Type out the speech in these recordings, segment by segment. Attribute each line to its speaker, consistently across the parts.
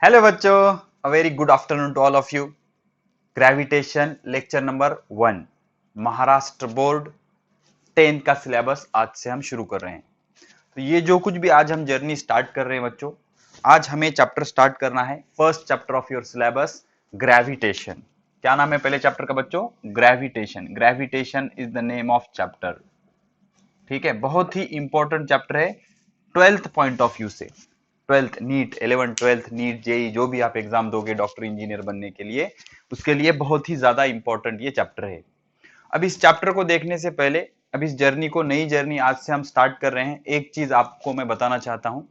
Speaker 1: Hello बच्चों, a very good afternoon to all of you. Gravitation lecture number 1, Maharashtra board 10th का syllabus आज से हम शुरू कर रहे हैं। तो ये जो कुछ भी आज हम जर्नी स्टार्ट कर रहे हैं बच्चों, आज हमें चैप्टर स्टार्ट करना है। First chapter of your syllabus, gravitation. क्या नाम है पहले चैप्टर का बच्चों? Gravitation. Gravitation is the name of chapter. ठीक है, बहुत ही इंपॉर्टेंट चैप्टर है 12th पॉइंट ऑफ व्यू से। 12th NEET, 11 12th NEET, JEE, जो भी आप एग्जाम दोगे डॉक्टर इंजीनियर बनने के लिए, उसके लिए बहुत ही ज्यादा इंपॉर्टेंट ये चैप्टर है। अब इस चैप्टर को देखने से पहले, अब इस जर्नी को, नई जर्नी आज से हम स्टार्ट कर रहे हैं, एक चीज आपको मैं बताना चाहता हूं।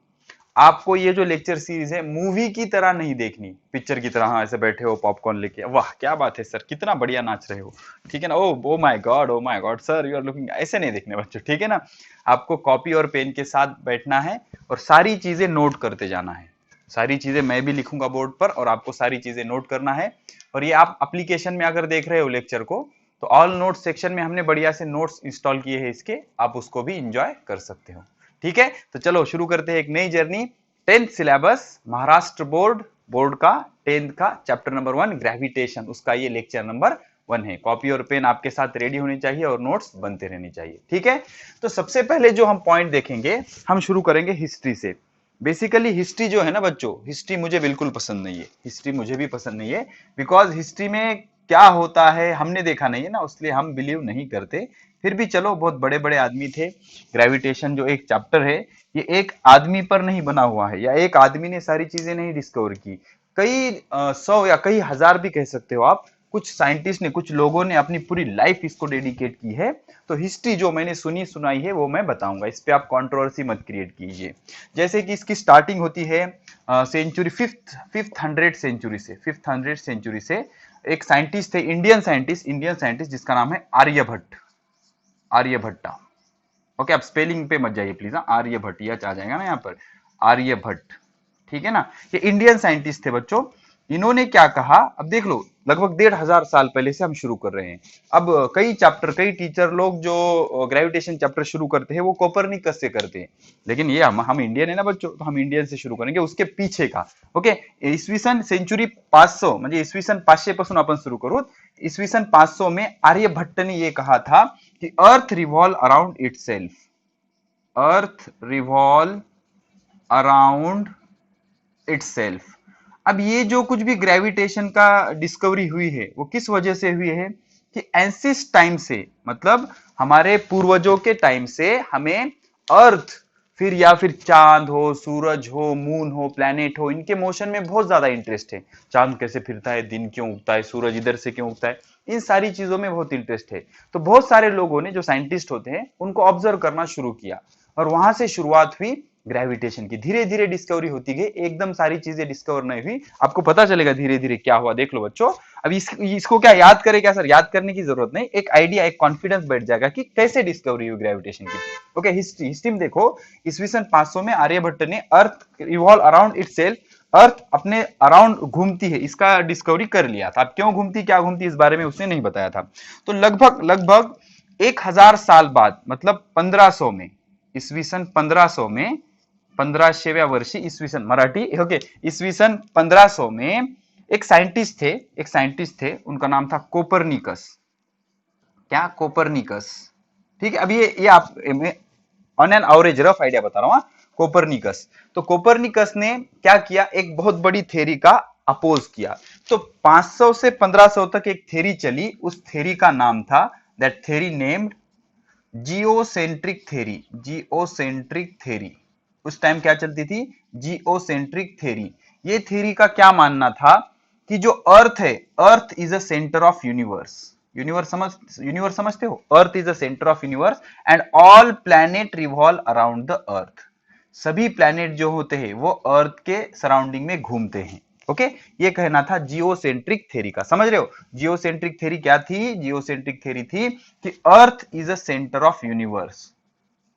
Speaker 1: आपको ये जो लेक्चर सीरीज है मूवी की तरह नहीं देखनी, पिक्चर की तरह। हाँ, ऐसे बैठे हो पॉपकॉर्न लेके, वाह क्या बात है सर, कितना बढ़िया नाच रहे हो, ठीक है ना, oh my god sir you are looking, ऐसे नहीं देखने बच्चों, ठीक है ना। आपको कॉपी और पेन के साथ बैठना है और सारी चीजें नोट करते जाना है। सारी चीजें मैं भी लिखूंगा बोर्ड पर और आपको सारी चीजें नोट करना है। और ये आप एप्लीकेशन में अगर देख रहे हो लेक्चर को, तो ऑल नोट्स सेक्शन में हमने बढ़िया से नोट्स इंस्टॉल किए हैं इसके, आप उसको भी इंजॉय कर सकते हो। ठीक है, तो चलो शुरू करते हैं एक नई journey. 10th syllabus, Maharashtra board, board का 10th का चैप्टर नंबर 1 ग्रेविटेशन, उसका ये लेक्चर नंबर 1 है। कॉपी और पेन आपके साथ रेडी होनी चाहिए और नोट्स बनते रहने चाहिए। ठीक है, तो सबसे पहले जो हम पॉइंट देखेंगे, हम शुरू करेंगे हिस्ट्री से। बेसिकली हिस्ट्री जो है ना बच्चों, हिस्ट्री मुझे बिल्कुल पसंद नहीं है, हिस्ट्री मुझे भी पसंद नहीं है, बिकॉज हिस्ट्री में क्या होता है हमने देखा नहीं है ना, इसलिए हम बिलीव नहीं करते। फिर भी चलो, बहुत बड़े बड़े आदमी थे। ग्रेविटेशन जो एक चैप्टर है, ये एक आदमी पर नहीं बना हुआ है, या एक आदमी ने सारी चीजें नहीं डिस्कवर की। कई 100 या कई हजार भी कह सकते हो आप, कुछ साइंटिस्ट ने, कुछ लोगों ने अपनी पूरी लाइफ इसको डेडिकेट की है। तो हिस्ट्री जो मैंने सुनी सुनाई है वो मैं बताऊंगा, इस पे आप कंट्रोवर्सी मत क्रिएट कीजिए। जैसे कि इसकी स्टार्टिंग होती है सेंचुरी, फिफ्थ हंड्रेड सेंचुरी से, 5th 100th सेंचुरी से। एक साइंटिस्ट थे, इंडियन साइंटिस्ट जिसका नाम है आर्यभट्ट, आर्यभट्टा। ओके, आप स्पेलिंग पे मत जाइए प्लीज, आर्यभट्ट यच आ जाएगा ना यहाँ पर, आर्यभट्ट। ठीक है ना, ये इंडियन साइंटिस्ट थे बच्चों। इन्होंने क्या कहा, अब देख लो, लगभग 1500 साल पहले से हम शुरू कर रहे हैं। अब कई चैप्टर, कई टीचर लोग जो ग्रेविटेशन चैप्टर शुरू करते हैं वो कोपरनिकस से करते हैं, लेकिन ये हम इंडियन है ना बच्चों, तो हम इंडियन से शुरू करेंगे, उसके पीछे का। ओके, इसवी सन सेंचुरी 500, म्हणजे इसवी सन 500 पासून आपण सुरू करू। इसवी सन 500 में आर्यभट्ट ने ये कहा था कि अर्थ रिवॉल्व अराउंड इटसेल्फ, अर्थ रिवॉल्व अराउंड इटसेल्फ। अब ये जो कुछ भी ग्रेविटेशन का डिस्कवरी हुई है वो किस वजह से हुई है कि एंसिस टाइम से, मतलब हमारे पूर्वजों के टाइम से हमें अर्थ, फिर या फिर चांद हो, सूरज हो, मून हो, प्लैनेट हो, इनके मोशन में बहुत ज्यादा इंटरेस्ट है। चांद कैसे फिरता है, दिन क्यों उगता है, सूरज इधर से क्यों उगता है, इन सारी चीजों में बहुत इंटरेस्ट है। तो बहुत सारे लोगों ने, जो साइंटिस्ट होते हैं, उनको ऑब्जर्व करना शुरू किया और वहां से शुरुआत हुई ग्रेविटेशन की। धीरे धीरे डिस्कवरी होती गई, एकदम सारी चीजें डिस्कवर नहीं हुई। आपको पता चलेगा धीरे धीरे क्या हुआ, देख लो बच्चों। अब इसको क्या याद करें क्या सर? याद करने की जरूरत नहीं, एक आइडिया, एक कॉन्फिडेंस बैठ जाएगा कि कैसे डिस्कवरी हुई ग्रेविटेशन की। ओके, हिस्ट्री में देखो, ईस्वी सन 500 में आर्यभट्ट ने अर्थ रिवॉल्व अराउंड इटसेल्फ, अर्थ अपने अराउंड घूमती है, इसका डिस्कवरी कर लिया था। अब क्यों घूमती, क्या घूमती, इस बारे में उसने नहीं बताया था। तो लगभग लगभग 1000 साल बाद, मतलब 1500 में, इसवी सन 1500 में, 1500व्या वर्षी इसवी सन, मराठी ओके, इसवी सन 1500 में एक साइंटिस्ट थे, एक साइंटिस्ट थे, उनका नाम था कोपरनिकस। क्या? कोपरनिकस। ठीक है, अब ये आप on an average rough idea बता रहा हूं। कोपरनिकस, तो कोपरनिकस ने क्या किया, एक बहुत बड़ी थ्योरी का अपोज किया। तो 500 से 1500 तक एक थ्योरी चली, उस थ्योरी का नाम था, that theory named geocentric theory, geocentric theory. उस टाइम क्या चलती थी? Geocentric theory. ये थ्योरी का क्या मानना था कि जो अर्थ है, earth is a centre of universe. Universe समझते हो? अर्थ is a centre of universe and all planet revolve around the अर्थ। सभी प्लैनेट जो होते हैं वो अर्थ के सराउंडिंग में घूमते हैं। ओके, ये कहना था जियोसेंट्रिक थ्योरी का। समझ रहे हो जियोसेंट्रिक थ्योरी क्या थी? जियोसेंट्रिक थ्योरी थी कि earth is a centre of universe.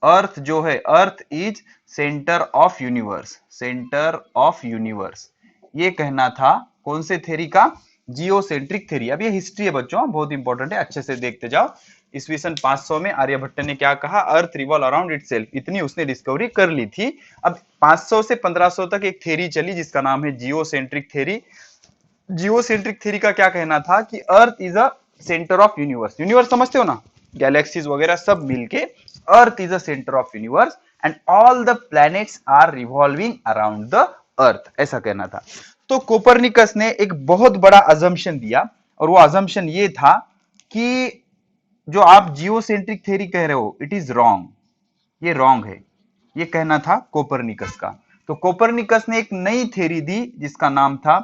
Speaker 1: Earth जो है, earth is centre of universe, centre of universe, ये कहना था कौन से थ्योरी का? Geocentric theory. अब ये हिस्ट्री है बच्चों, बहुत इंपॉर्टेंट है, अच्छे से देखते जाओ। ईस्वी सन 500 में आर्यभट्ट ने क्या कहा, अर्थ रिवॉल्व अराउंड इटसेल्फ, इतनी उसने डिस्कवरी कर ली थी। अब 500 से 1500 तक एक थ्योरी चली जिसका नाम है जियोसेंट्रिक थ्योरी। जियोसेंट्रिक थ्योरी का क्या कहना था कि earth is a centre of universe, universe समझते हो ना, गैलेक्सीज वगैरह सब मिलके earth is a centre of universe and all the planets are revolving around the earth, ऐसा कहना था। तो कोपरनिकस ने एक बहुत बड़ा अजम्पशन दिया और वो अजम्पशन ये था कि जो आप जियोसेंट्रिक थ्योरी कह रहे हो इट इज रॉन्ग, ये रॉन्ग है, ये कहना था कोपरनिकस का। तो कोपरनिकस ने एक नई थ्योरी दी जिसका नाम था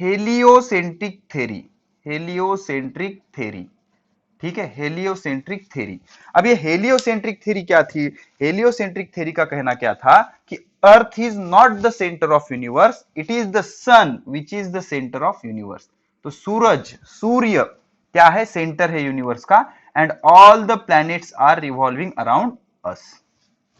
Speaker 1: हेलियोसेंट्रिक थ्योरी, हेलियोसेंट्रिक थ्योरी, ठीक है, हेलियोसेंट्रिक थ्योरी। अब ये हेलियोसेंट्रिक थ्योरी क्या थी, हेलियोसेंट्रिक थ्योरी का कहना क्या था कि earth is not the centre of universe, it is the sun which is the centre of universe. तो सूरज, सूर्य क्या है, सेंटर है यूनिवर्स का, and all the planets are revolving around us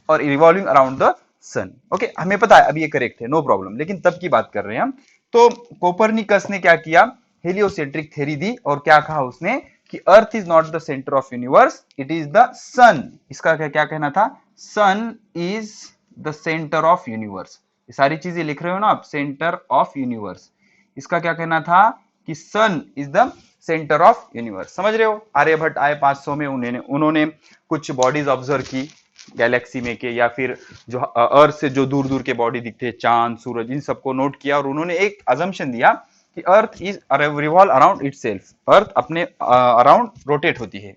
Speaker 1: और revolving around the sun. Okay, हमें पता है, अब ये करेक्ट है, नो प्रॉब्लम, लेकिन तब की बात कर रहे हैं हम। तो कोपरनिकस ने क्या किया, हेलियोसेंट्रिक थ्योरी दी और क्या कहा उसने कि earth is not the centre of universe, it is the sun. इसका क्या कहना था, sun is the centre of universe. ये सारी चीजें लिख रहे हो ना आप, सेंटर ऑफ यूनिवर्स, इसका क्या कहना था कि sun is the centre of universe. समझ रहे हो, आर्यभट्ट आए 500 में, उन्होंने कुछ बॉडीज ऑब्जर्व की गैलेक्सी में के, या फिर जो अर्थ से जो दूर दूर के बॉडी दिखते, चांद, सूरज, इन सबको नोट किया और उन्होंने एक अजम्पशन दिया कि earth is revolve around itself, earth अपने अराउंड रोटेट होती है।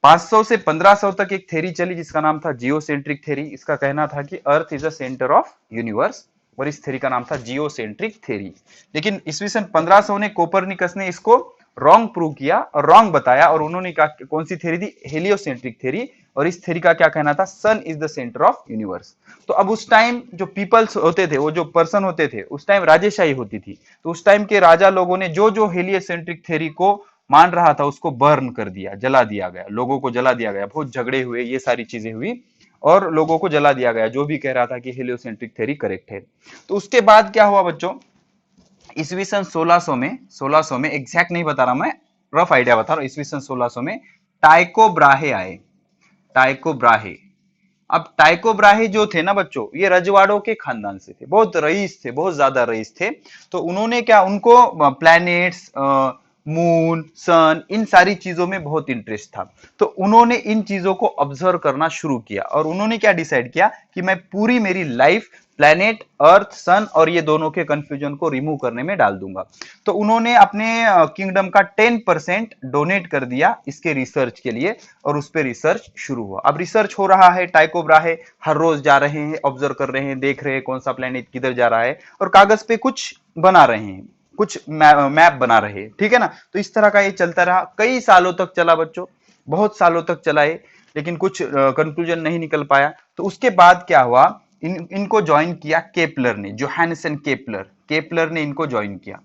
Speaker 1: 500 से 1500 तक एक थ्योरी चली जिसका नाम था जियोसेंट्रिक थ्योरी। इसका कहना था कि earth is the centre of universe और इस थ्योरी का नाम था जियोसेंट्रिक थ्योरी। लेकिन ईस्वी सन 1500 ने कोपरनिकस ने इसको रॉन्ग प्रूव किया और रॉन्ग बताया और उन्होंने कौन सी थ्योरी दी, हेलियोसेंट्रिक थ्योरी। और इस थ्योरी का क्या कहना था, sun is the centre of universe. तो अब उस टाइम जो पीपल्स होते थे, वो जो पर्सन होते थे, उस टाइम राजेशाही होती थी, तो उस टाइम के राजा लोगों ने जो जो हेलियोसेंट्रिक थ्योरी को मान रहा था उसको बर्न कर दिया, जला दिया गया, लोगों को जला दिया गया, बहुत झगड़े हुए, ये सारी चीजें हुई और लोगों को जला दिया गया जो भी कह रहा था कि हेलियोसेंट्रिक थ्योरी करेक्ट है। तो उसके बाद क्या हुआ बच्चों, ईस्वी सन 1600 में एग्जैक्ट नहीं बता रहा मैं, रफ आइडिया बता रहा हूं, ईस्वी सन 1600 में टाइको ब्राहे आए, टाइको ब्राहे। अब टाइको ब्राहे जो थे ना बच्चों, ये रजवाड़ों के खानदान से थे, बहुत रईस थे, बहुत ज्यादा रईस थे। तो उन्होंने क्या, उनको प्लैनेट्स, मून, सन, इन सारी चीजों में बहुत इंटरेस्ट था। तो उन्होंने इन चीजों को ऑब्जर्व करना शुरू किया और उन्होंने क्या डिसाइड किया कि मैं पूरी मेरी लाइफ प्लैनेट, अर्थ, सन और ये दोनों के कंफ्यूजन को रिमूव करने में डाल दूंगा। तो उन्होंने अपने किंगडम का 10% डोनेट कर दिया इसके रिसर्च के लिए और उस पर रिसर्च शुरू हुआ। अब रिसर्च हो रहा है, टाइको ब्राहे हर रोज जा रहे हैं, ऑब्जर्व कर रहे हैं, देख रहे हैं कौन सा प्लैनेट किधर जा रहा है और कागज पे कुछ बना रहे हैं, कुछ मैप बना रहे, ठीक है ना। तो इस तरह का ये चलता रहा, कई सालों तक चला बच्चों, बहुत सालों तक चला है, लेकिन कुछ कंक्लूजन नहीं निकल पाया। तो उसके बाद क्या हुआ, इनको ज्वाइन किया केपलर ने, जोहानसन केपलर, केपलर ने इनको ज्वाइन किया,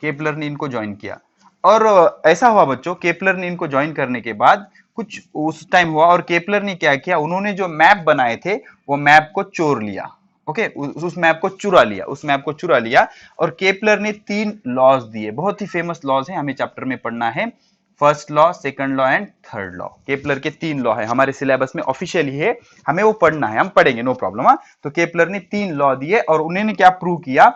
Speaker 1: केपलर ने इनको ज्वाइन किया। और ऐसा हुआ बच्चों, केपलर ने इनको ज्वाइन करने के बाद कुछ उस टाइम हुआ और केपलर ने क्या किया, उन्होंने जो मैप बनाए थे वो मैप को चोर लिया, ओके, उस मैप को चुरा लिया, उस मैप को चुरा लिया। और केपलर ने 3 लॉज दिए, बहुत ही फेमस लॉज हैं, हमें चैप्टर में पढ़ना है, first law, second law and third law. Kepler के 3 लॉ है, हमारे सिलेबस में ऑफिशियली है, हमें वो पढ़ना है, हम पढ़ेंगे, नो प्रॉब्लम। तो केपलर ने 3 लॉ दिए और उन्होंने क्या प्रूव किया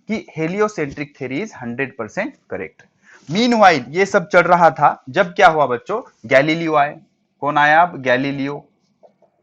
Speaker 1: कि heliocentric theory is 100% correct. Meanwhile ये सब चल रहा था, जब क्या हुआ बच्चों, गैलीलियो आए। कौन आया अब, गैलीलियो,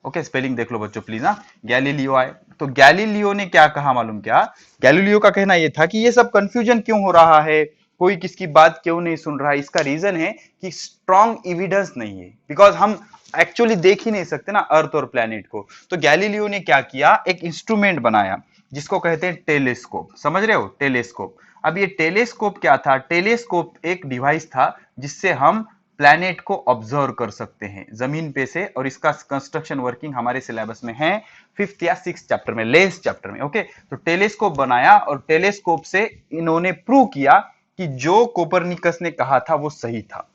Speaker 1: ओके, स्पेलिंग देख लो बच्चों प्लीज ना, गैलीलियो आए। तो गैलीलियो ने क्या कहा मालूम क्या, गैलीलियो का कहना यह था कि ये सब कंफ्यूजन क्यों हो रहा है, कोई किसकी बात क्यों नहीं सुन रहा है। इसका रीजन है कि स्ट्रॉन्ग एविडेंस नहीं है, बिकॉज हम एक्चुअली देख ही नहीं सकते ना अर्थ और प्लैनेट को। तो गैलीलियो ने क्या किया, एक इंस्ट्रूमेंट बनाया जिसको कहते हैं टेलीस्कोप, समझ रहे हो, टेलीस्कोप। अब ये टेलीस्कोप क्या था, टेलीस्कोप एक डिवाइस था जिससे हम प्लैनेट को ऑब्जर्व कर सकते हैं जमीन पे से, और इसका कंस्ट्रक्शन वर्किंग हमारे सिलेबस में है 5th या 6th चैप्टर में, लेस चैप्टर में, ओके। तो टेलीस्कोप बनाया और टेलीस्कोप से इन्होंने प्रूव किया कि जो कोपरनिकस ने कहा था वो सही था,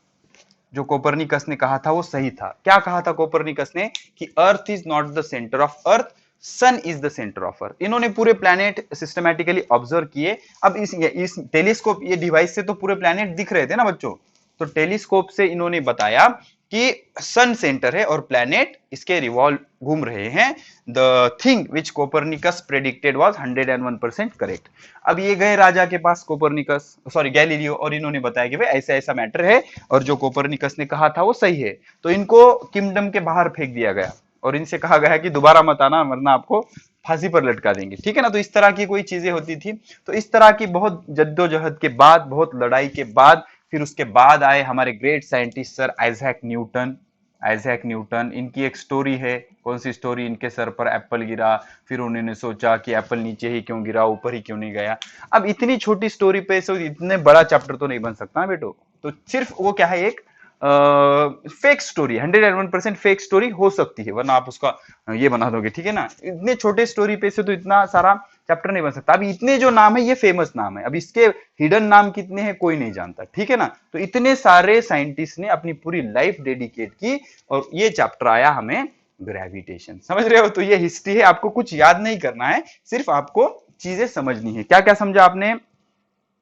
Speaker 1: जो कोपरनिकस ने कहा था वो सही था। क्या कहा था कोपरनिकस ने कि earth is not the centre of earth, sun is the centre of earth. इन्होंने पूरे प्लैनेट सिस्टमैटिकली ऑब्जर्व किए। अब इस टेलीस्कोप, ये डिवाइस से तो पूरे प्लैनेट दिख रहे थे ना बच्चों, तो टेलीस्कोप से इन्होंने बताया कि सन सेंटर है और प्लैनेट इसके रिवॉल्व घूम रहे हैं। The thing which Copernicus predicted was 101% correct. अब ये गए राजा के पास कोपरनिकस, सॉरी गैलीलियो, और इन्होंने बताया कि भाई ऐसा ऐसा मैटर है और जो कोपरनिकस ने कहा था वो सही है। तो इनको किंगडम के बाहर फेंक दिया गया और इनसे कहा गया कि दोबारा मत आना वरना आपको फांसी पर लटका देंगे, ठीक है ना। तो इस तरह की कोई चीजें होती थी। तो इस तरह की बहुत जद्दोजहद के बाद, बहुत लड़ाई के बाद, फिर उसके बाद आए हमारे great scientist sir Isaac Newton. Isaac Newton, इनकी एक स्टोरी है। कौन सी स्टोरी? इनके सर पर एप्पल गिरा, फिर उन्होंने सोचा कि एप्पल नीचे ही क्यों गिरा, ऊपर ही क्यों नहीं गया। अब इतनी छोटी स्टोरी पे से इतने बड़ा चैप्टर तो नहीं बन सकता ना बेटो। तो सिर्फ वो क्या है, एक फेक स्टोरी, 101% फेक स्टोरी हो सकती है, वरना आप उसका ये बना दोगे, ठीक है ना। इतने छोटे स्टोरी पे से तो इतना सारा चैप्टर नहीं बन सकता। अभी इतने जो नाम है ये फेमस नाम है, अब इसके हिडन नाम कितने हैं कोई नहीं जानता, ठीक है ना। तो इतने सारे साइंटिस्ट ने अपनी पूरी लाइफ डेडिकेट की और ये चैप्टर आया हमें ग्रेविटेशन, समझ रहे हो। तो ये हिस्ट्री है, आपको कुछ याद नहीं करना है, सिर्फ आपको चीजें समझनी है। क्या क्या समझा आपने?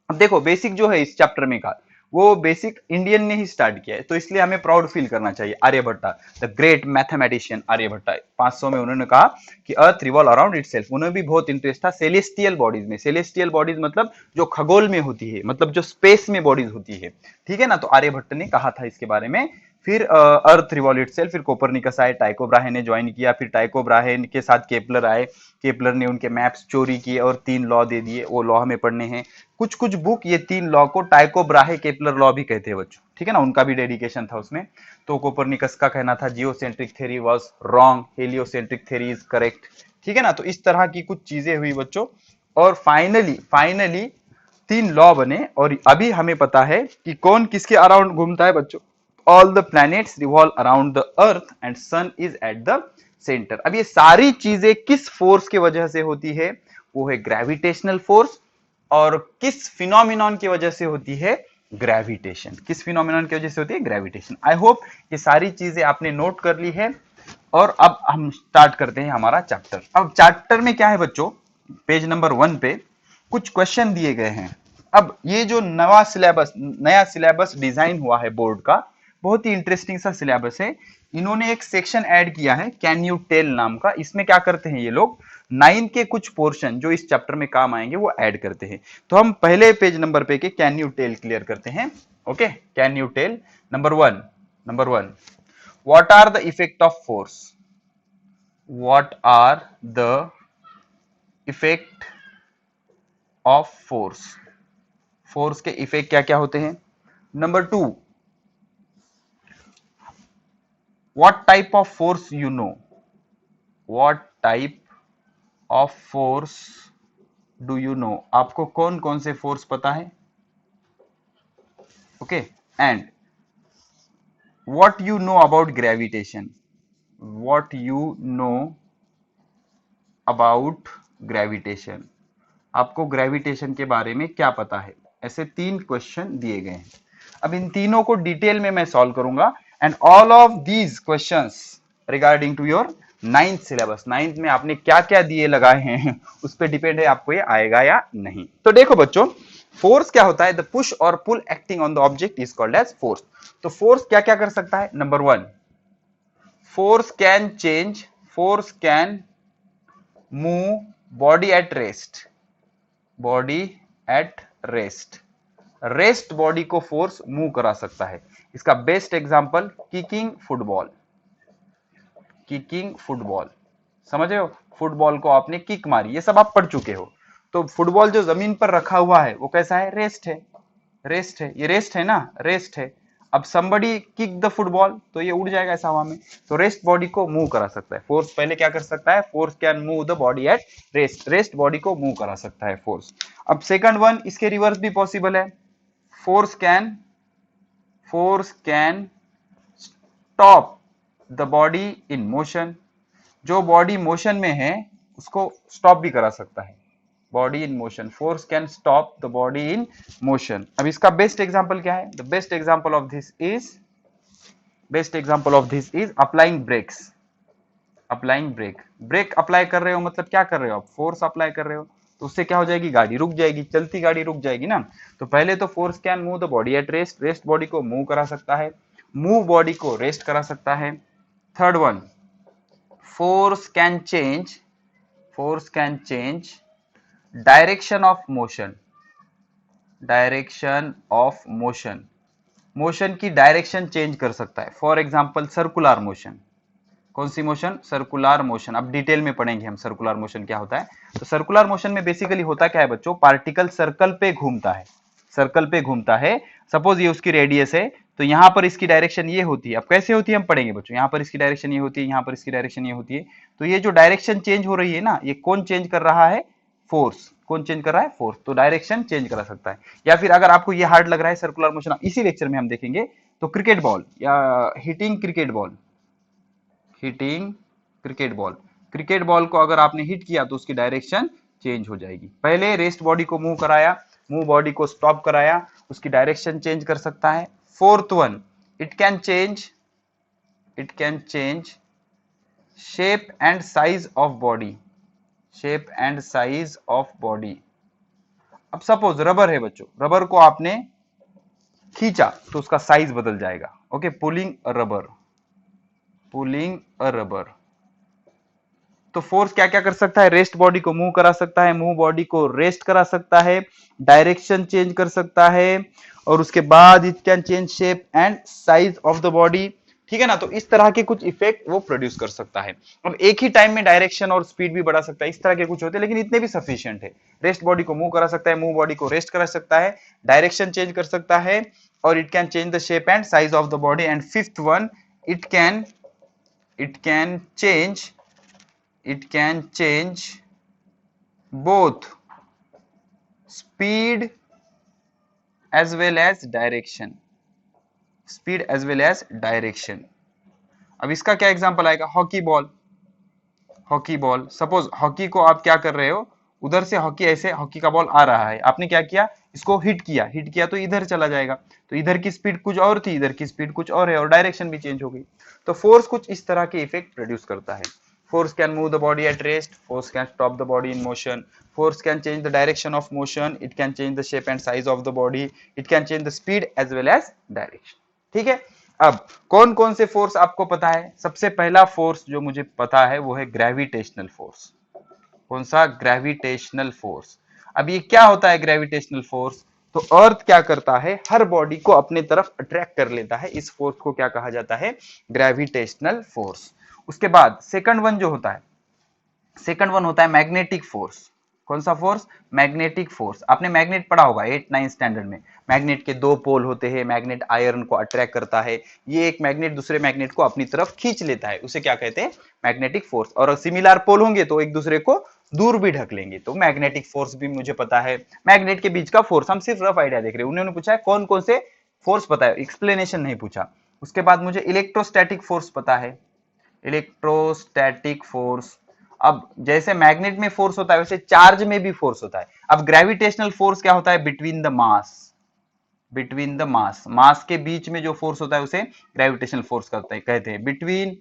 Speaker 1: अब देखो बेसिक जो है इस चैप्टर में का, वो बेसिक इंडियन ने ही स्टार्ट किया है, तो इसलिए हमें प्राउड फील करना चाहिए। Aryabhata, the great mathematician Aryabhata, 500 में उन्होंने कहा कि अर्थ रिवॉल्व अराउंड इटसेल्फ। उन्हें भी बहुत इंटरेस्ट था सेलेस्टियल बॉडीज में। सेलेस्टियल बॉडीज मतलब जो खगोल में होती है, मतलब जो स्पेस में बॉडीज होती है, ठीक है ना। तो आर्यभट्ट ने कहा था इसके बारे में। फिर अर्थ रिवॉल्व इटसेल्फ, फिर कोपरनिकस आए, टाइको ब्राहे ने ज्वाइन किया, फिर टाइको ब्राहे के साथ केपलर आए। केपलर ने उनके मैप्स चोरी किए और 3 लॉ दे दिए, वो लॉ हमें पढ़ने हैं। कुछ कुछ बुक ये 3 लॉ को टाइको ब्राहे केपलर लॉ भी कहते हैं बच्चों, ठीक है ना। उनका भी डेडिकेशन था उसमें। तो कोपरनिकस का कहना था geocentric theory was wrong, heliocentric theory is correct, ठीक है ना। तो इस तरह की कुछ चीजें हुई बच्चों, और फाइनली 3 लॉ बने, और अभी हमें पता है कि कौन किसके अराउंड घूमता है बच्चों। All the planets revolve around the earth and sun is at the centre. अब ये सारी चीजें किस फोर्स की वजह से होती है? वो है ग्रेविटेशनल फोर्स। और किस फिनोमिनॉन की वजह से होती है? ग्रेविटेशन। किस फिनोमिनॉन की वजह से होती है? ग्रेविटेशन। आई होप ये सारी चीजें आपने नोट कर ली है। और अब हम स्टार्ट करते हैं हमारा चैप्टर। अब चैप्टर में क्या है बच्चों, पेज नंबर 1 पे कुछ क्वेश्चन दिए गए हैं। अब ये जो नया सिलेबस डिजाइन हुआ है बोर्ड का, बहुत ही इंटरेस्टिंग सा सिलेबस है। इन्होंने एक सेक्शन ऐड किया है कैन यू टेल नाम का। इसमें क्या करते हैं ये लोग, 9 के कुछ पोर्शन जो इस चैप्टर में काम आएंगे वो ऐड करते हैं। तो हम पहले पेज नंबर पे के कैन यू टेल क्लियर करते हैं। Okay, can you tell number 1, what are the effect of force? What are the effect of force? Force के इफेक्ट क्या क्या होते हैं? Number 2, what type of force you know? what type of force do you know? आपको कौन कौन से force पता है? Okay, and what you know about gravitation? what you know about gravitation? आपको ग्रेविटेशन के बारे में क्या पता है? ऐसे 3 क्वेश्चन दिए गए हैं। अब इन तीनों को डिटेल में मैं सॉल्व करूंगा, and all of these questions regarding to your 9th syllabus. 9th में आपने क्या क्या दिए लगाए हैं उस पर डिपेंड है आपको ये आएगा या नहीं। तो देखो बच्चों, फोर्स क्या होता है? द पुश और pull acting on the object is called as force. तो फोर्स क्या क्या कर सकता है? Number 1, force can move body at rest. Body at rest body को फोर्स मूव करा सकता है। इसका बेस्ट एग्जांपल किकिंग फुटबॉल। समझ रहे हो? फुटबॉल को आपने किक मारी, ये सब आप पढ़ चुके हो। तो फुटबॉल जो जमीन पर रखा हुआ है वो कैसा है? रेस्ट है। ये रेस्ट है ना, रेस्ट है। अब somebody किक द फुटबॉल तो ये उड़ जाएगा ऐसा हवा में। तो रेस्ट बॉडी को मूव करा सकता है फोर्स। पहले क्या कर सकता है? Force can move the body at rest body को मूव करा सकता है फोर्स। अब सेकंड वन, इसके रिवर्स भी पॉसिबल है। Force can stop the body in motion. जो बॉडी मोशन में है उसको स्टॉप भी करा सकता है। Body in motion, force can stop the body in motion. अब इसका बेस्ट एग्जांपल क्या है? The best example of this is applying brakes. Brake apply कर रहे हो मतलब क्या कर रहे हो आप? फोर्स अप्लाई कर रहे हो, तो उससे क्या हो जाएगी? गाड़ी रुक जाएगी, चलती गाड़ी रुक जाएगी ना। तो पहले तो force can move the body at rest body को मूव करा सकता है। मूव बॉडी को रेस्ट करा सकता है। Third one, force can change direction of motion, direction of motion, motion की डायरेक्शन चेंज कर सकता है। For example circular motion. कौन सी मोशन? Circular motion. अब डिटेल में पढ़ेंगे हम सर्कुलर मोशन क्या होता है। तो सर्कुलर मोशन में बेसिकली होता क्या है बच्चों, पार्टिकल सर्कल पे घूमता है, सर्कल पे घूमता है। सपोज ये उसकी रेडियस है, तो यहाँ पर इसकी डायरेक्शन ये होती है। अब कैसे होती है हम पढ़ेंगे बच्चों। यहाँ पर इसकी डायरेक्शन ये होती है, यहाँ पर इसकी डायरेक्शन ये होती है। तो ये जो डायरेक्शन चेंज हो रही है ना, ये कौन चेंज कर रहा है? फोर्स। कौन चेंज कर रहा है? फोर्स। तो डायरेक्शन चेंज करा सकता है। या फिर अगर आपको ये हार्ड लग रहा है सर्कुलर मोशन, इसी लेक्चर में हम देखेंगे, तो क्रिकेट बॉल या hitting cricket ball, hitting cricket ball को अगर आपने हिट किया तो उसकी डायरेक्शन चेंज हो जाएगी। पहले रेस्ट बॉडी को मूव कराया, मूव बॉडी को स्टॉप कराया, उसकी डायरेक्शन चेंज कर सकता है। Fourth one, it can change shape and size of body, shape and size of body. अब सपोज रबर है बच्चों, रबर को आपने खींचा तो उसका साइज बदल जाएगा। ओके, पुलिंग अ रबर। तो फोर्स क्या क्या कर सकता है? रेस्ट बॉडी को मूव करा सकता है, मूव बॉडी को रेस्ट करा सकता है, डायरेक्शन चेंज कर सकता है, और उसके बाद it can change shape and size of the body. ठीक है ना। तो इस तरह के कुछ इफेक्ट वो प्रोड्यूस कर सकता है। अब एक ही टाइम में डायरेक्शन और स्पीड भी बढ़ा सकता है, इस तरह के कुछ होते हैं, लेकिन इतने भी सफिशिएंट है। रेस्ट बॉडी को मूव करा सकता है, मूव बॉडी को रेस्ट करा सकता है, डायरेक्शन चेंज कर सकता है, और it can change the shape and size of the body. And fifth one, it can change both speed as well as direction, अब इसका क्या एग्जांपल आएगा? Hockey ball. सपोज हॉकी को आप क्या कर रहे हो, उधर से हॉकी, ऐसे हॉकी का बॉल आ रहा है, आपने क्या किया, इसको हिट किया तो इधर चला जाएगा। तो इधर की स्पीड कुछ और थी, इधर की स्पीड कुछ और है, और डायरेक्शन भी चेंज हो गई। तो फोर्स कुछ इस तरह के इफेक्ट प्रोड्यूस करता है। Force can move the body at rest, force can stop the body in motion, force can change the direction of motion, it can change the shape and size of the body, it can change the speed as well as direction। ठीक है। अब कौन कौन से force आपको पता है? सबसे पहला फोर्स जो मुझे पता है वो है ग्रेविटेशनल फोर्स। कौन सा? Gravitational force. अब ये क्या होता है ग्रेविटेशनल फोर्स? तो अर्थ क्या करता है, हर बॉडी को अपने तरफ अट्रैक्ट कर लेता है। इस फोर्स को क्या कहा जाता है? Gravitational force. उसके बाद सेकंड वन जो होता है, सेकंड वन होता है मैग्नेटिक फोर्स। कौन सा फोर्स? Magnetic force. आपने मैग्नेट पढ़ा होगा 8-9 स्टैंडर्ड में। मैग्नेट के दो पोल होते हैं, मैग्नेट आयरन को अट्रैक्ट करता है, ये एक मैग्नेट दूसरे मैग्नेट को अपनी तरफ खींच लेता है, उसे क्या कहते हैं? Magnetic force. और सिमिलर पोल होंगे तो एक दूसरे को दूर भी ढक लेंगे, तो मैग्नेटिक फोर्स भी मुझे पता है। मैग्नेट के बीच का फोर्स, हम सिर्फ रफ आइडिया देख रहे हैं। उन्होंने पूछा है कौन कौन से फोर्स पता है, एक्सप्लेनेशन नहीं पूछा। उसके बाद मुझे इलेक्ट्रोस्टैटिक फोर्स पता है, इलेक्ट्रोस्टैटिक फोर्स। अब जैसे मैग्नेट में फोर्स होता है वैसे चार्ज में भी फोर्स होता है। अब ग्रेविटेशनल फोर्स क्या होता है? बिटवीन द मास के बीच में जो फोर्स होता है उसे ग्रेविटेशनल फोर्स कहते हैं। बिटवीन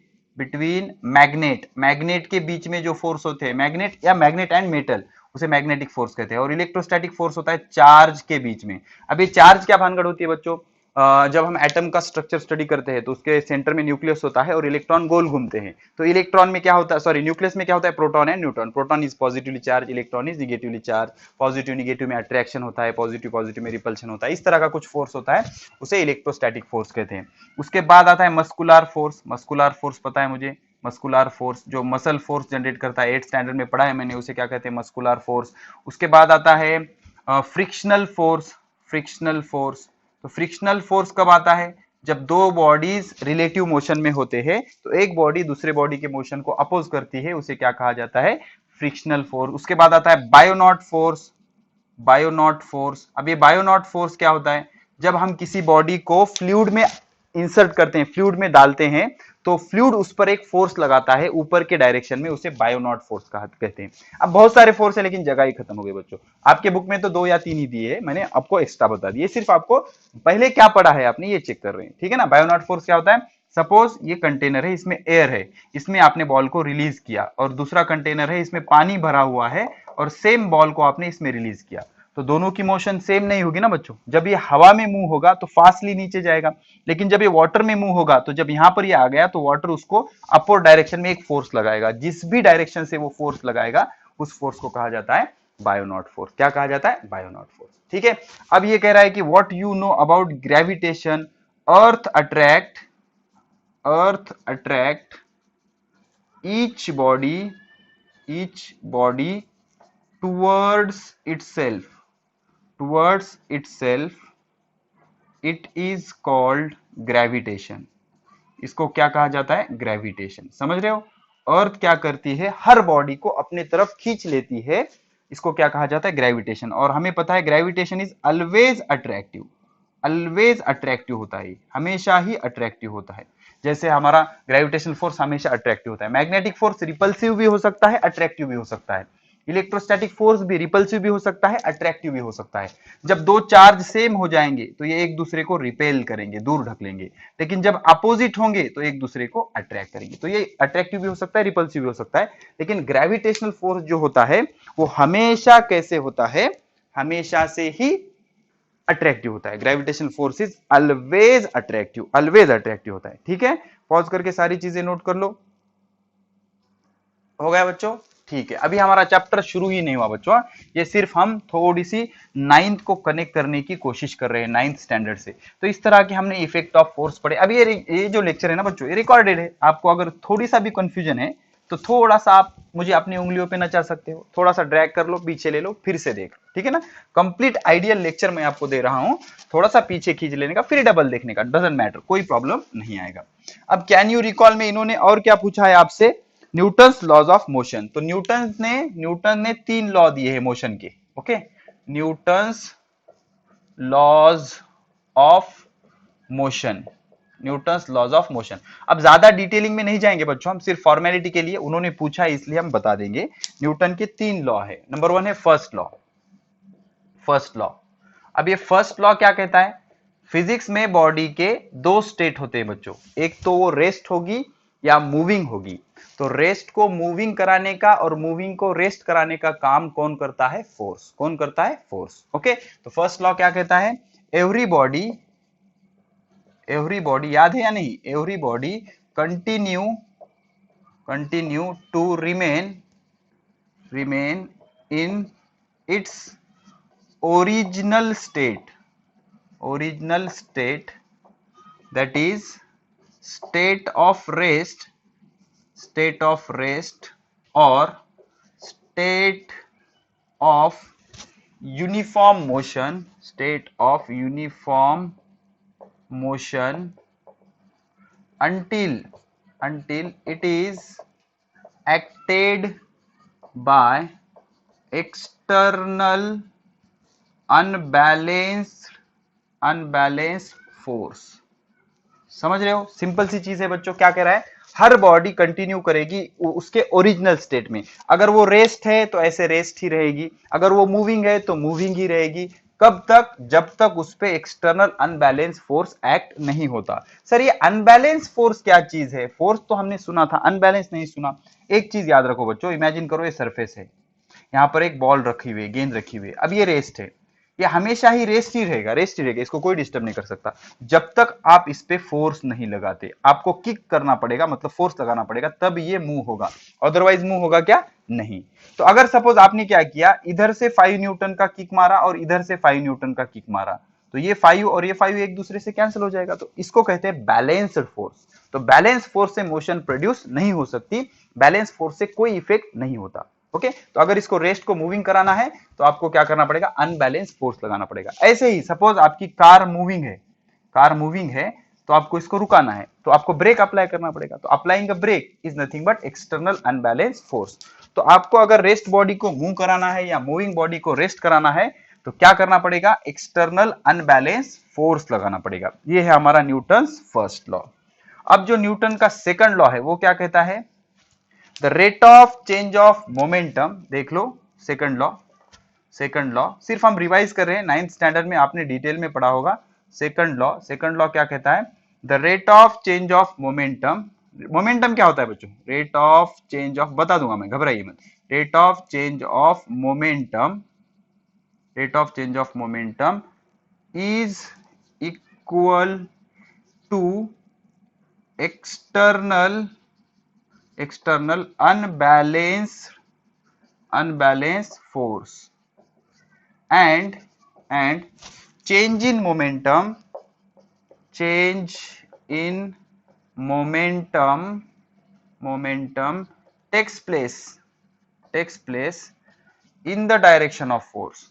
Speaker 1: मैग्नेट के बीच में जो फोर्स होते हैं, मैग्नेट एंड मेटल, उसे मैग्नेटिक फोर्स कहते हैं। और इलेक्ट्रोस्टैटिक फोर्स होता है चार्ज के बीच में। अब ये चार्ज क्या भानगढ़ होती है बच्चों? जब हम एटम का स्ट्रक्चर स्टडी करते हैं तो उसके सेंटर में न्यूक्लियस होता है और इलेक्ट्रॉन गोल घूमते हैं। तो इलेक्ट्रॉन में क्या होता है, सॉरी न्यूक्लियस में क्या होता है? Proton and neutron. Proton is positively charge, electron is negatively charge. Positive negative में अट्रैक्शन होता है, पॉजिटिव में रिपल्शन होता है। इस तरह का कुछ फोर्स होता है, उसे इलेक्ट्रोस्टैटिक फोर्स कहते हैं। उसके बाद आता है मस्कुलर फोर्स पता है मुझे। मस्कुलर फोर्स जो मसल फोर्स जनरेट करता है, 8th स्टैंडर्ड में पढ़ा है मैंने, उसे क्या कहते हैं? Muscular force. उसके बाद आता है फ्रिक्शनल फोर्स। तो फ्रिक्शनल फोर्स कब आता है? जब दो बॉडीज रिलेटिव मोशन में होते हैं, तो एक बॉडी दूसरे बॉडी के मोशन को अपोज करती है, उसे क्या कहा जाता है? Frictional force. उसके बाद आता है बायोनॉट फोर्स। अब ये बायोनॉट फोर्स क्या होता है? जब हम किसी बॉडी को फ्लूइड में इंसर्ट करते हैं, फ्लूइड में डालते हैं, तो फ्लूइड उस पर एक फोर्स लगाता है ऊपर के डायरेक्शन में, उसे बायोनॉट फोर्स कहते हैं। अब बहुत सारे फोर्स है लेकिन जगह ही खत्म हो गई बच्चों। आपके बुक में तो 2 या 3 ही दिए हैं, मैंने आपको एक्स्ट्रा बता दिए। सिर्फ आपको पहले क्या पढ़ा है आपने ये चेक कर रहे हैं, ठीक है ना। बायोनॉट फोर्स क्या होता है? सपोज ये कंटेनर है, इसमें एयर है, इसमें आपने बॉल को रिलीज किया, और दूसरा कंटेनर है, इसमें पानी भरा हुआ है, और सेम बॉल को आपने इसमें रिलीज किया। तो दोनों की मोशन सेम नहीं होगी ना बच्चों। जब ये हवा में मूव होगा तो फास्टली नीचे जाएगा, लेकिन जब ये वाटर में मूव होगा तो जब यहां पर ये आ गया तो वाटर उसको अपवर्ड डायरेक्शन में एक फोर्स लगाएगा। जिस भी डायरेक्शन से वो फोर्स लगाएगा उस फोर्स को कहा जाता है बायोनॉट फोर्स। क्या कहा जाता है? बायोनॉट फोर्स। ठीक है। अब ये कह रहा है कि what you know about gravitation. Earth attract each body towards itself. It is called gravitation. इसको क्या कहा जाता है? ग्रेविटेशन। समझ रहे हो? अर्थ क्या करती है? हर बॉडी को अपने तरफ खींच लेती है। इसको क्या कहा जाता है? ग्रेविटेशन। और हमें पता है ग्रेविटेशन इज ऑलवेज अट्रैक्टिव होता है, हमेशा ही अट्रैक्टिव होता है। जैसे हमारा ग्रेविटेशनल फोर्स हमेशा अट्रैक्टिव होता है। मैग्नेटिक फोर्स रिपल्सिव भी हो सकता है, अट्रैक्टिव भी हो सकता है। इलेक्ट्रोस्टैटिक फोर्स भी रिपल्सिव भी हो सकता है, अट्रैक्टिव भी हो सकता है। जब दो चार्ज सेम हो जाएंगे तो ये एक दूसरे को रिपेल करेंगे, दूर ढकेलेंगे। लेकिन जब अपोजिट होंगे तो एक दूसरे को अट्रैक्ट करेंगे। तो ये अट्रैक्टिव भी हो सकता है, रिपल्सिव भी हो सकता है। लेकिन ग्रेविटेशनल फोर्स जो होता है वो हमेशा कैसे होता है? हमेशा से ही अट्रैक्टिव होता है। Gravitational force is always attractive होता है। ठीक है। पॉज करके सारी चीजें नोट कर लो। हो गया बच्चों? ठीक है। अभी हमारा चैप्टर शुरू ही नहीं हुआ बच्चों, ये सिर्फ हम थोड़ी सी नाइन्थ को कनेक्ट करने की कोशिश कर रहे हैं, नाइन्थ स्टैंडर्ड से। तो इस तरह के हमने इफेक्ट ऑफ फोर्स पढ़े। अभी ये जो लेक्चर है ना बच्चों, ये रिकॉर्डेड है। आपको अगर थोड़ी सा भी कंफ्यूजन है तो थोड़ा सा आप मुझे अपनी उंगलियों पे नचा सकते हो, थोड़ा सा ड्रैग कर लो, पीछे ले लो, फिर से देख लो। ठीक है ना? कंप्लीट आइडियल लेक्चर मैं आपको दे रहा हूं, थोड़ा सा पीछे खींच लेने का, फिर डबल देखने का, डजंट मैटर, कोई प्रॉब्लम नहीं आएगा। अब कैन यू रिकॉल में इन्होंने और क्या पूछा है आपसे? Newton's laws of motion. तो न्यूटन ने 3 लॉ दिए हैं मोशन के। Okay, Newton's laws of motion, Newton's laws of motion. अब ज्यादा डिटेलिंग में नहीं जाएंगे बच्चों, हम सिर्फ फॉर्मेलिटी के लिए, उन्होंने पूछा है इसलिए हम बता देंगे। न्यूटन के 3 लॉ है। नंबर 1 है फर्स्ट लॉ। अब ये फर्स्ट लॉ क्या कहता है? फिजिक्स में बॉडी के 2 स्टेट होते हैं बच्चों, एक तो वो रेस्ट होगी या मूविंग होगी। तो रेस्ट को मूविंग कराने का और मूविंग को रेस्ट कराने का काम कौन करता है? फोर्स। कौन करता है? फोर्स। ओके, तो फर्स्ट लॉ क्या कहता है? एवरी बॉडी याद है या नहीं? Every body continue to remain in its original state, that is state of rest or state of uniform motion until it is acted by external unbalanced force। समझ रहे हो? सिंपल सी चीज है बच्चों। क्या कह रहा है? हर बॉडी कंटिन्यू करेगी उसके ओरिजिनल स्टेट में। अगर वो रेस्ट है तो ऐसे रेस्ट ही रहेगी, अगर वो मूविंग है तो मूविंग ही रहेगी। कब तक? जब तक उस पे एक्सटर्नल अनबैलेंस फोर्स एक्ट नहीं होता। सर ये अनबैलेंस फोर्स क्या चीज है? फोर्स तो हमने सुना था, अनबैलेंस नहीं सुना। एक चीज याद रखो बच्चों, इमेजिन करो ये सरफेस है, यहाँ पर एक बॉल रखी हुई है, गेंद रखी हुई है। अब ये रेस्ट है, ये हमेशा ही रेस्ट ही रहेगा, इसको कोई डिस्टर्ब नहीं कर सकता जब तक आप इस पे फोर्स नहीं लगाते। आपको किक करना पड़ेगा, मतलब फोर्स लगाना पड़ेगा, तब ये मूव होगा, अदरवाइज मूव होगा क्या? नहीं। तो अगर सपोज आपने क्या किया, इधर से 5 न्यूटन का किक मारा और इधर से 5 न्यूटन का किक मारा, तो ये 5 और ये 5 एक दूसरे से कैंसिल हो जाएगा। तो इसको कहते हैं बैलेंस्ड फोर्स। तो बैलेंस फोर्स से मोशन प्रोड्यूस नहीं हो सकती, बैलेंस फोर्स से कोई इफेक्ट नहीं होता। ओके, तो अगर इसको रेस्ट को मूविंग कराना है तो आपको क्या करना पड़ेगा? अनबैलेंस फोर्स लगाना पड़ेगा। ऐसे ही सपोज आपकी कार मूविंग है तो आपको इसको रुकाना है तो आपको ब्रेक अप्लाई करना पड़ेगा। तो applying a brake is nothing but external unbalance force. तो आपको अगर रेस्ट बॉडी को मूव कराना है या मूविंग बॉडी को रेस्ट कराना है तो क्या करना पड़ेगा? एक्सटर्नल अनबैलेंस फोर्स लगाना पड़ेगा। ये है हमारा न्यूटन्स फर्स्ट लॉ। अब जो न्यूटन का सेकंड लॉ है वो क्या कहता है? The rate of change of momentum. देख लो सेकंड लॉ सिर्फ हम रिवाइज कर रहे हैं, 9th स्टैंडर्ड में आपने डिटेल में पढ़ा होगा। सेकंड लॉ क्या कहता है? The rate of change of momentum क्या होता है बच्चों? रेट ऑफ चेंज ऑफ, बता दूंगा मैं, घबराइए मत। Rate of change of momentum rate of change of momentum is equal to external unbalanced force and change in momentum takes place in the direction of force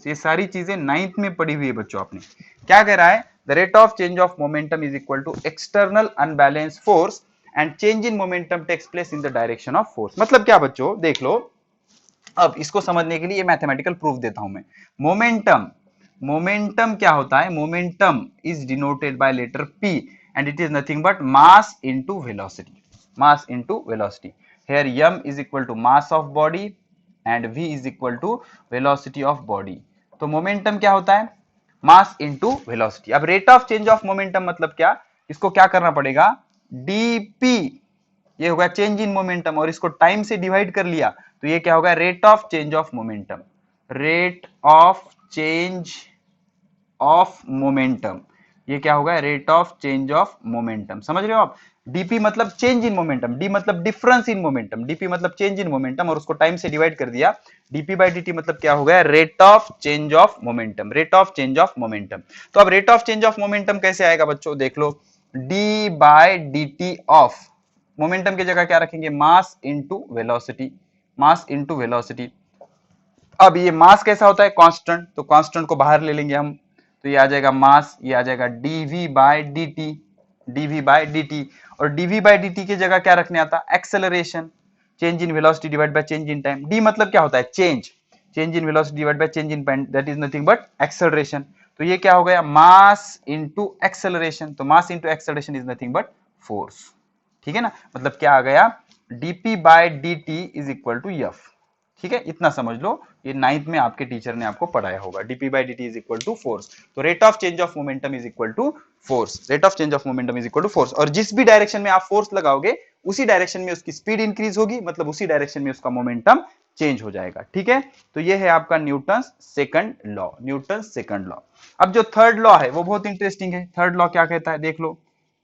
Speaker 1: ये सारी चीजें 9th में पढ़ी हुई है बच्चों आपने। क्या कह रहा है? The rate of change of momentum is equal to external unbalance force and change in momentum takes place in the direction of force. मतलब क्या बच्चों, देख लो, अब इसको समझने के लिए मैथमेटिकल प्रूफ देता हूं मैं। मोमेंटम क्या होता है? Momentum is denoted by letter P and it is nothing but mass into velocity. Here m is equal to mass of body and v is equal to velocity of body. तो momentum क्या होता है? Mass into velocity. अब rate of change of momentum मतलब क्या? इसको क्या करना पड़ेगा? dp, ये होगा चेंज इन मोमेंटम, और इसको टाइम से डिवाइड कर लिया तो ये क्या होगा? Rate of change of momentum. Rate of change of momentum, ये क्या होगा? Rate of change of momentum. समझ रहे हो आप? डीपी मतलब चेंज इन मोमेंटम, डी मतलब डिफरेंस इन मोमेंटम, डीपी मतलब चेंज इन मोमेंटम, और उसको टाइम से डिवाइड कर दिया। डीपी बाई डी टी मतलब क्या हो गया? Rate of change of momentum. Rate of change of momentum. तो अब rate of change of momentum कैसे आएगा बच्चों? देख लो, D by D T of momentum की जगह क्या रखेंगे? Mass into velocity. Mass into velocity. अब ये मास कैसा होता है? कांस्टेंट, तो कांस्टेंट को बाहर ले लेंगे हम, तो ये आ जाएगा मास, ये आ जाएगा dv by dt, dv by dt। और dv बाय dt की जगह क्या रखने आता? Acceleration, change in velocity divide by change in time. d मतलब क्या होता है? Change in velocity divide by change in time, that is nothing but acceleration. तो ये क्या हो गया? Mass into acceleration. तो mass into acceleration is nothing but force. ठीक है ना? मतलब क्या आ गया? dp bye dt is equal to f। ठीक है, इतना समझ लो, ये 9th में आपके टीचर ने आपको पढ़ाया होगा। dp by dt is equal to force. तो rate of change of momentum is equal to force. Rate of change of momentum is equal to force. और जिस भी डायरेक्शन में आप फोर्स लगाओगे उसी डायरेक्शन में उसकी स्पीड इंक्रीज होगी, मतलब उसी डायरेक्शन में उसका मोमेंटम चेंज हो जाएगा। ठीक है, तो ये है आपका Newton's second law. Newton's second law. अब जो थर्ड लॉ है वो बहुत इंटरेस्टिंग है। थर्ड लॉ क्या कहता है? देख लो,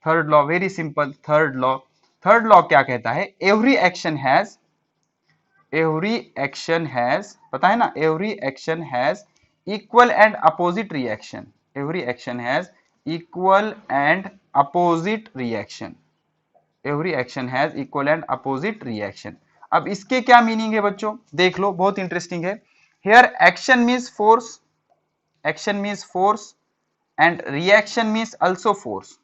Speaker 1: third law very simple. Third law क्या कहता है? एवरी एक्शन हैज, पता है ना, every action has equal and opposite reaction. Every action has equal and opposite reaction. Every action has equal and opposite reaction. अब इसके क्या मीनिंग है बच्चों? देख लो, बहुत इंटरेस्टिंग है। Here action means force, and reaction means also force.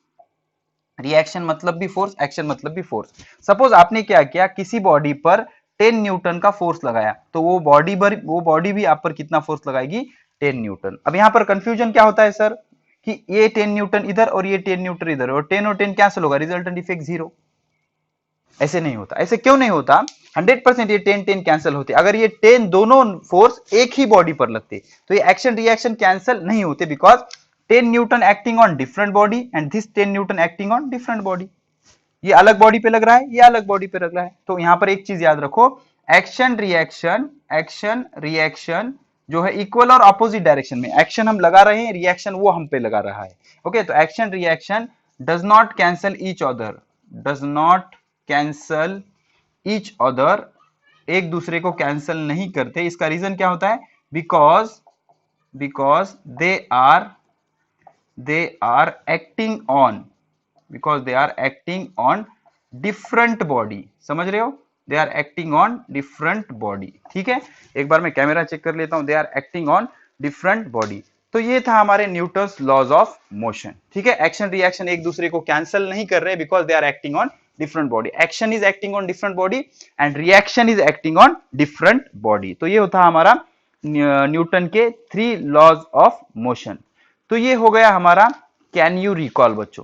Speaker 1: Reaction मतलब भी फोर्स, एक्शन मतलब भी फोर्स। सपोज आपने क्या किया, किसी बॉडी पर 10 न्यूटन का फोर्स लगाया, तो वो बॉडी भी आप पर कितना फोर्स लगाएगी? 10 न्यूटन। अब यहां पर कंफ्यूजन क्या होता है सर, कि ये 10 न्यूटन इधर और ये 10 न्यूटन इधर, और 10 कैंसिल होगा, रिजल्टेंट इफेक्ट 0। ऐसे नहीं होता। ऐसे क्यों नहीं होता? 100% ये 10 कैंसिल होते। अगर ये 10 दोनों फोर्स एक ही बॉडी पर लगते तो ये एक्शन रिएक्शन कैंसिल नहीं होते, because 10 Newton acting on different body and this 10 Newton acting on different body. ये अलग बॉडी पे लग रहा है, ये अलग बॉडी पे लग रहा है। तो यहां पर एक चीज याद रखो, एक्शन रिएक्शन जो है इक्वल और अपोजिट डायरेक्शन में। एक्शन हम लगा रहे हैं, रिएक्शन वो हम पे लगा रहा है। ओके, तो action reaction does not cancel each other, एक दूसरे को कैंसल नहीं करते। इसका रीजन क्या होता है? Because they are acting on different body. समझ रहे हो? They are acting on different body. ठीक है, एक बार मैं कैमरा चेक कर लेता हूं। They are acting on different body. तो ये था हमारे न्यूटन्स लॉज ऑफ मोशन। ठीक है, एक्शन रिएक्शन एक दूसरे को कैंसिल नहीं कर रहे, because they are acting on different body. Action is acting on different body and reaction is acting on different body. तो ये होता हमारा न्यूटन के 3 लॉज ऑफ मोशन। तो ये हो गया हमारा कैन यू रिकॉल बच्चों,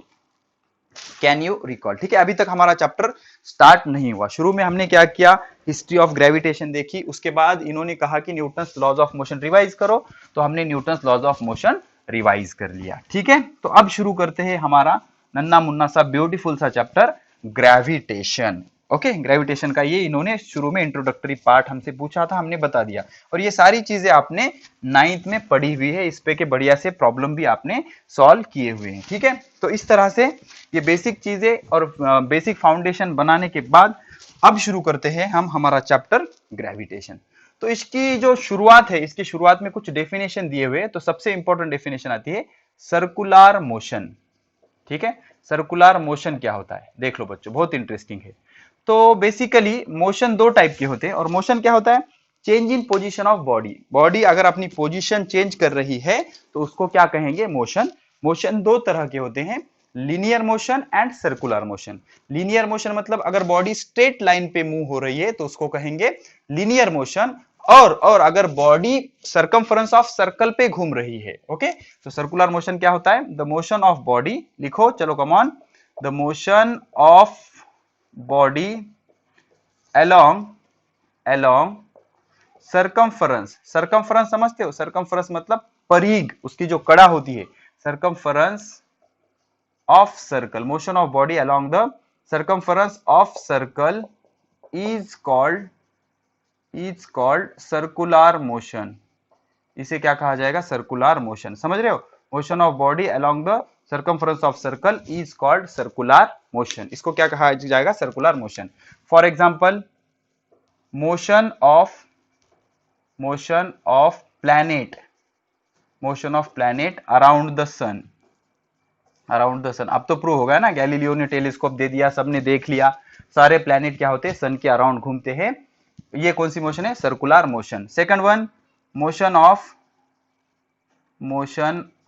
Speaker 1: कैन यू रिकॉल। ठीक है, अभी तक हमारा चैप्टर स्टार्ट नहीं हुआ। शुरू में हमने क्या किया? हिस्ट्री ऑफ ग्रेविटेशन देखी, उसके बाद इन्होंने कहा कि Newton's laws of motion revise करो, तो हमने Newton's laws of motion revise कर लिया। ठीक है, तो अब शुरू करते हैं हमारा नन्ना मुन्ना सा ब्यूटीफुल सा चैप्टर ग्रेविटेशन। ओके, ग्रेविटेशन का ये इन्होंने शुरू में इंट्रोडक्टरी पार्ट हमसे पूछा था, हमने बता दिया। और ये सारी चीजें आपने 9th में पढ़ी हुई है, इस पे के बढ़िया से प्रॉब्लम भी आपने सॉल्व किए हुए हैं। ठीक है, तो इस तरह से ये बेसिक चीजें और बेसिक फाउंडेशन बनाने के बाद अब शुरू करते हैं हम हमारा चैप्टर ग्रेविटेशन। तो इसकी जो शुरुआत है, इसकी शुरुआत में कुछ डेफिनेशन दिए हुए हैं। तो सबसे इंपॉर्टेंट डेफिनेशन आती है सर्कुलर मोशन। ठीक है, सर्कुलर मोशन क्या होता है देख लो बच्चों, बहुत इंटरेस्टिंग है। तो बेसिकली मोशन दो टाइप के होते हैं। और मोशन क्या होता है? Change in position of body. Body अगर अपनी पोजीशन चेंज कर रही है तो उसको क्या कहेंगे? मोशन। मोशन दो तरह के होते हैं, linear motion and circular motion. Linear motion मतलब अगर बॉडी स्ट्रेट लाइन पे मूव हो रही है तो उसको कहेंगे लीनियर मोशन। और अगर बॉडी सरकमफरेंस ऑफ सर्कल पे घूम रही है, ओके, तो सर्कुलर मोशन क्या होता है? द मोशन ऑफ बॉडी, लिखो चलो come on, the motion of body along circumference. Circumference समझते हो? सर्कमफरेंस मतलब परिघ, उसकी जो कड़ा होती है, circumference of circle. Motion of body along the circumference of circle is called circular motion. इसे क्या कहा जाएगा? Circular motion. समझ रहे हो? Motion of body along the circumference of circle is called circular motion. इसको क्या कहा जाएगा? Circular motion. For example motion of planet around the sun. अब तो प्रूव हो गया ना, गैलीलियो ने टेलीस्कोप दे दिया, सबने देख लिया, सारे प्लैनेट क्या होते हैं? सन के अराउंड घूमते हैं। ये कौन सी मोशन है? Circular motion. Second one, motion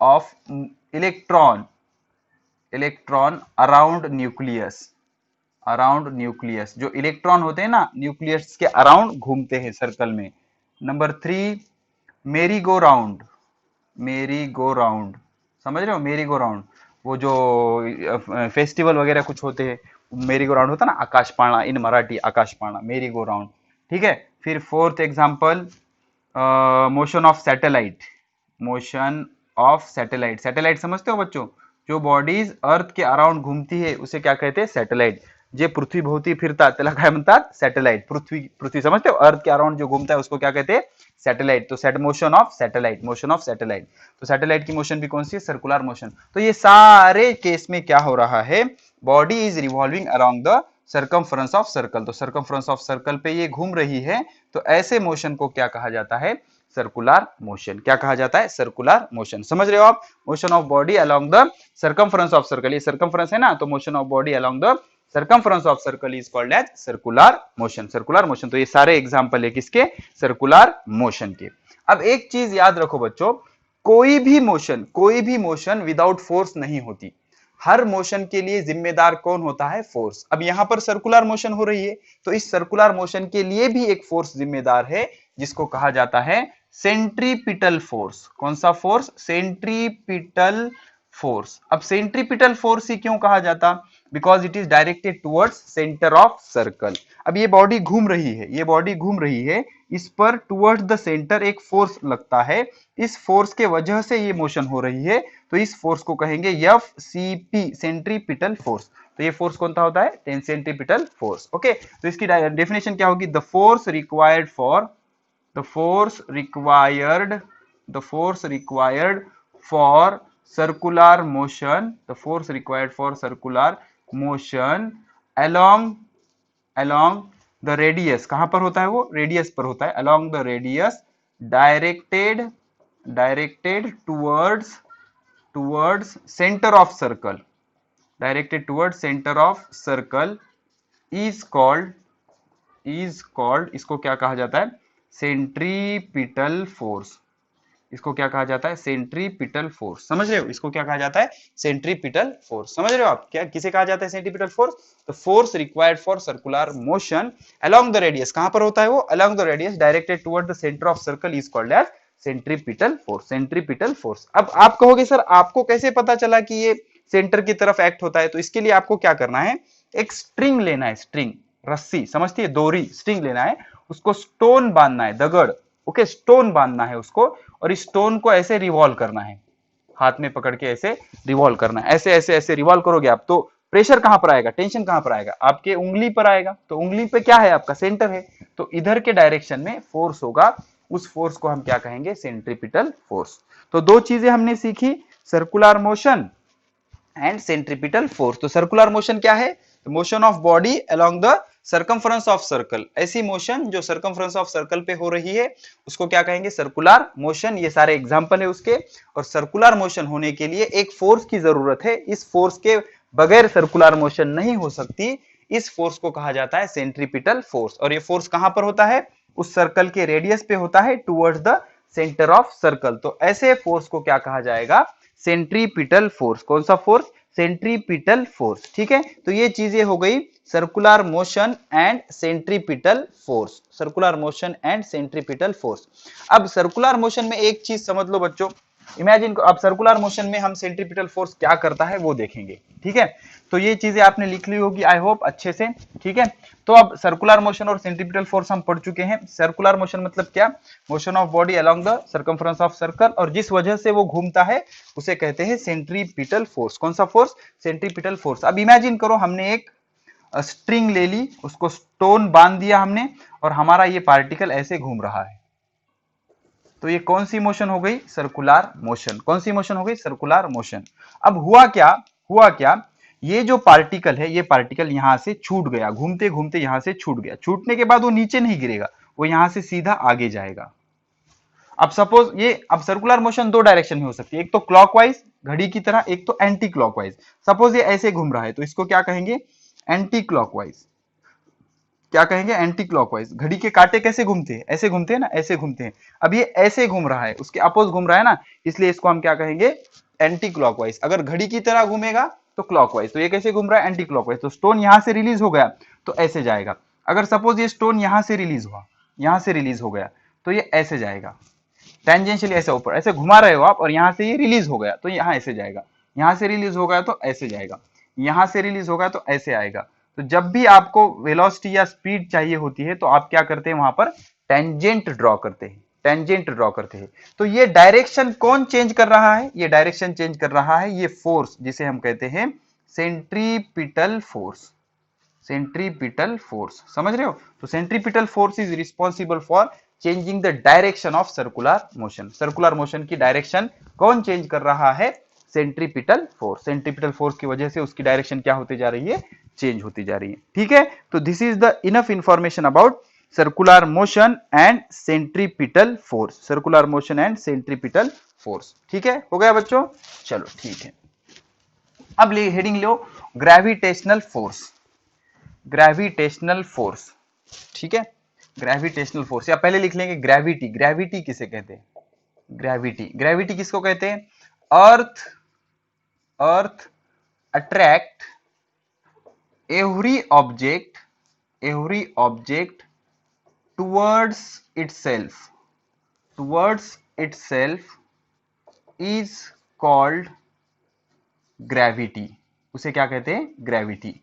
Speaker 1: of electron around nucleus. जो इलेक्ट्रॉन होते हैं ना, न्यूक्लियस के अराउंड घूमते हैं सर्कल में। नंबर 3, मेरी गो राउंड। समझ रहे हो? मेरी गो राउंड, वो जो फेस्टिवल वगैरह कुछ होते हैं, मेरी गो राउंड होता है ना, आकाशपाळा, इन मराठी आकाशपाळा, मेरी गो राउंड। ठीक है, फिर fourth example motion of satellite. Satellite समझते हो बच्चों? जो बॉडीज अर्थ के अराउंड घूमती है उसे क्या कहते हैं? सैटेलाइट। जे पृथ्वी भोवती फिरतात त्याला काय म्हणतात? सैटेलाइट। पृथ्वी समझते हो? अर्थ के अराउंड जो घूमता है उसको क्या कहते हैं? सैटेलाइट। तो मोशन ऑफ सैटेलाइट। तो सैटेलाइट की मोशन भी कौन सी है? Circular motion. तो ये सारे केस में क्या हो रहा है? Body is revolving around the circumference of circle. तो सर्कमफरेंस ऑफ सर्कल पे ये घूम रही है, तो ऐसे मोशन को क्या कहा जाता है? Circular motion. क्या कहा जाता है? Circular motion. समझ रहे हो आप? Motion of body along the circumference of circle, ये सर्कमफरेंस है ना, तो motion of body along the circumference of circle is called as circular motion. तो ये सारे एग्जांपल है किसके? सर्कुलर मोशन के। अब एक चीज याद रखो बच्चों, कोई भी मोशन विदाउट फोर्स नहीं होती। हर मोशन के लिए जिम्मेदार कौन होता है? फोर्स। अब यहां पर सर्कुलर मोशन हो रही है, तो इस सर्कुलर मोशन के लिए भी एक फोर्स जिम्मेदार है, जिसको कहा जाता है सेंट्रीपिटल फोर्स। कौन सा फोर्स? Centripetal force. अब सेंट्रीपिटल फोर्स ही क्यों कहा जाता? Because it is directed towards centre of circle. अब ये बॉडी घूम रही है, इस पर टुवर्ड्स द सेंटर एक फोर्स लगता है, इस फोर्स के वजह से ये मोशन हो रही है, तो इस फोर्स को कहेंगे FCP, सेंट्रीपिटल फोर्स। तो ये फोर्स कौन सा होता है? Centripetal force. ओके, तो इसकी डेफिनेशन क्या होगी? The force required for circular motion along the radius. कहां पर होता है वो? रेडियस पर होता है। along the radius directed towards centre of circle is called, इसको क्या कहा जाता है? Centripetal force. इसको क्या कहा जाता है? Centripetal force. समझ रहे हो? इसको क्या कहा जाता है? Centripetal force. समझ रहे हो आप? क्या किसे कहा जाता है centripetal force? The force required for circular motion along the radius. कहां पर होता है वो? Along the radius directed toward the centre of circle is called as centripetal force. अब आप कहोगे सर आपको कैसे पता चला कि ये सेंटर की तरफ एक्ट होता है? तो इसके लिए आपको क्या करना है? एक स्ट्रिंग लेना है, स्ट्रिंग, रस्सी, समझती है? डोरी, स्ट्रिंग लेना है, उसको स्टोन बांधना है, दगड़, ओके, स्टोन बांधना है उसको, और इस स्टोन को ऐसे रिवॉल्व करना है, हाथ में पकड़ के ऐसे रिवॉल्व करना है। ऐसे रिवॉल्व करोगे आप तो प्रेशर कहां पर आएगा, टेंशन कहां पर आएगा, आपके उंगली पर आएगा। तो उंगली पे क्या है, आपका सेंटर है, तो इधर के डायरेक्शन में फोर्स होगा, उस फोर्स को हम क्या कहेंगे, सेंट्रीपिटल फोर्स। तो दो चीजें हमने सीखी, circular motion and centripetal force. तो सर्कुलर मोशन क्या है, motion of body along the circumference of circle. ऐसी मोशन जो सर्कमफ्रेंस ऑफ सर्कल पे हो रही है उसको क्या कहेंगे, सर्कुलर मोशन। ये सारे एग्जांपल है उसके। और सर्कुलर मोशन होने के लिए एक फोर्स की जरूरत है, इस फोर्स के बगैर सर्कुलर मोशन नहीं हो सकती। इस फोर्स को कहा जाता है सेंट्रीपिटल फोर्स। और ये फोर्स कहां पर होता है, उस सर्कल के रेडियस पे होता है, towards the centre of circle. तो ऐसे फोर्स को क्या कहा जाएगा, सेंट्रीपिटल फोर्स। कौन सा फोर्स, सेंट्रीपिटल फोर्स। ठीक है, तो ये चीजें हो गई circular motion and centripetal force. Circular motion and centripetal force. अब सर्कुलर मोशन में एक चीज समझ लो बच्चों, इमेजिन अब सर्कुलर मोशन में हम सेंट्रीपिटल फोर्स क्या करता है वो देखेंगे। ठीक है, तो ये चीजें आपने लिख ली होगी आई होप अच्छे से। ठीक है, तो अब सर्कुलर मोशन और सेंट्रीपिटल फोर्स हम पढ़ चुके हैं। सर्कुलर मोशन मतलब क्या, motion of body along the circumference of circle, और जिस वजह से वो घूमता है उसे कहते हैं सेंट्रीपिटल फोर्स। कौन सा फोर्स, सेंट्रीपिटल फोर्स। अब इमेजिन करो हमने एक स्ट्रिंग ले ली, उसको स्टोन बांध दिया हमने, और हमारा ये पार्टिकल ऐसे घूम रहा है। तो ये कौन सी मोशन हो गई, सर्कुलर मोशन। कौन सी मोशन हो गई, सर्कुलर मोशन। अब हुआ क्या, हुआ क्या, ये जो पार्टिकल है, ये पार्टिकल यहां से छूट गया, घूमते घूमते यहां से छूट गया। छूटने के बाद वो नीचे नहीं गिरेगा, वो यहां से सीधा आगे जाएगा। अब सपोज ये, अब सर्कुलर मोशन दो डायरेक्शन में हो सकती है, एक तो क्लॉकवाइज घड़ी की तरह, एक तो एंटी क्लॉकवाइज। सपोज ये ऐसे घूम रहा है तो इसको क्या कहेंगे, एंटी क्लॉकवाइज। क्या कहेंगे, एंटी क्लॉकवाइज। घड़ी के कांटे कैसे घूमते हैं, ऐसे घूमते हैं ना, ऐसे घूमते हैं। अब ये ऐसे घूम रहा है, उसके अपोज घूम रहा है ना, इसलिए इसको हम क्या कहेंगे, एंटी क्लॉकवाइज। अगर घड़ी की तरह घूमेगा तो क्लॉकवाइज। तो ये कैसे घूम रहा है, एंटी क्लॉकवाइज। तो स्टोन यहां से रिलीज हो गया तो ऐसे जाएगा। अगर सपोज ये स्टोन यहां से रिलीज हुआ, यहां से रिलीज हो गया तो ये ऐसे जाएगा, टेंजेंशियली ऐसे ऊपर, ऐसे घुमा रहे हो आप, और यहां से ये रिलीज हो गया तो यहाँ ऐसे जाएगा। यहां से रिलीज हो गया तो ऐसे जाएगा, यहां से रिलीज होगा तो ऐसे आएगा। तो जब भी आपको वेलोसिटी या स्पीड चाहिए होती है तो आप क्या करते हैं, वहां पर टेंजेंट ड्रॉ करते हैं, टेंजेंट ड्रॉ करते हैं। तो ये डायरेक्शन कौन चेंज कर रहा है, ये डायरेक्शन चेंज कर रहा है ये फोर्स, जिसे हम कहते हैं सेंट्रीपिटल फोर्स। सेंट्रीपिटल फोर्स, समझ रहे हो। तो centripetal force is responsible for changing the direction of circular motion. Circular motion की डायरेक्शन कौन चेंज कर रहा है, सेंट्रीपिटल फोर्स। सेंट्रीपिटल फोर्स की वजह से उसकी डायरेक्शन क्या होती जा रही है, चेंज होती जा रही है। ठीक है, तो this is the enough information about circular motion and centripetal force. Circular motion and centripetal force. ठीक है, हो गया बच्चों, चलो ठीक है। अब हेडिंग लो, ग्रेविटेशनल फोर्स। ग्रेविटेशनल फोर्स, ठीक है, ग्रेविटेशनल फोर्स, या पहले लिख लेंगे ग्रेविटी। ग्रेविटी किसे कहते हैं, ग्रेविटी, ग्रेविटी किसको कहते हैं, earth, earth attract every object, every object towards itself, towards itself is called gravity. उसे क्या कहते हैं, ग्रेविटी।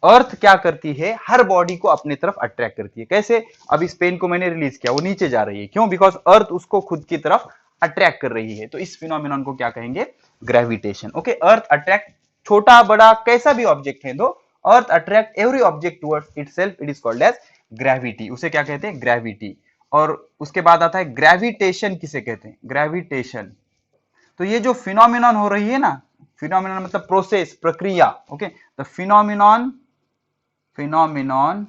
Speaker 1: अर्थ क्या करती है, हर बॉडी को अपनी तरफ अट्रैक्ट करती है। कैसे, अब इस पेन को मैंने रिलीज किया, वो नीचे जा रही है, क्यों, बिकॉज अर्थ उसको खुद की तरफ अट्रैक्ट कर रही है। तो इस फिनोमिनन को क्या कहेंगे, ग्रेविटेशन। ओके, अर्थ अट्रैक्ट, छोटा बड़ा कैसा भी ऑब्जेक्ट है दो, earth attract every object towards itself, it is called as gravity. उसे क्या कहते हैं, ग्रेविटी। और उसके बाद आता है ग्रेविटेशन, किसे कहते हैं, ग्रेविटेशन। तो ये जो फिनोमिनन हो रही है ना, फिनोमिनन मतलब प्रोसेस, प्रक्रिया। Okay, the phenomenon, phenomenon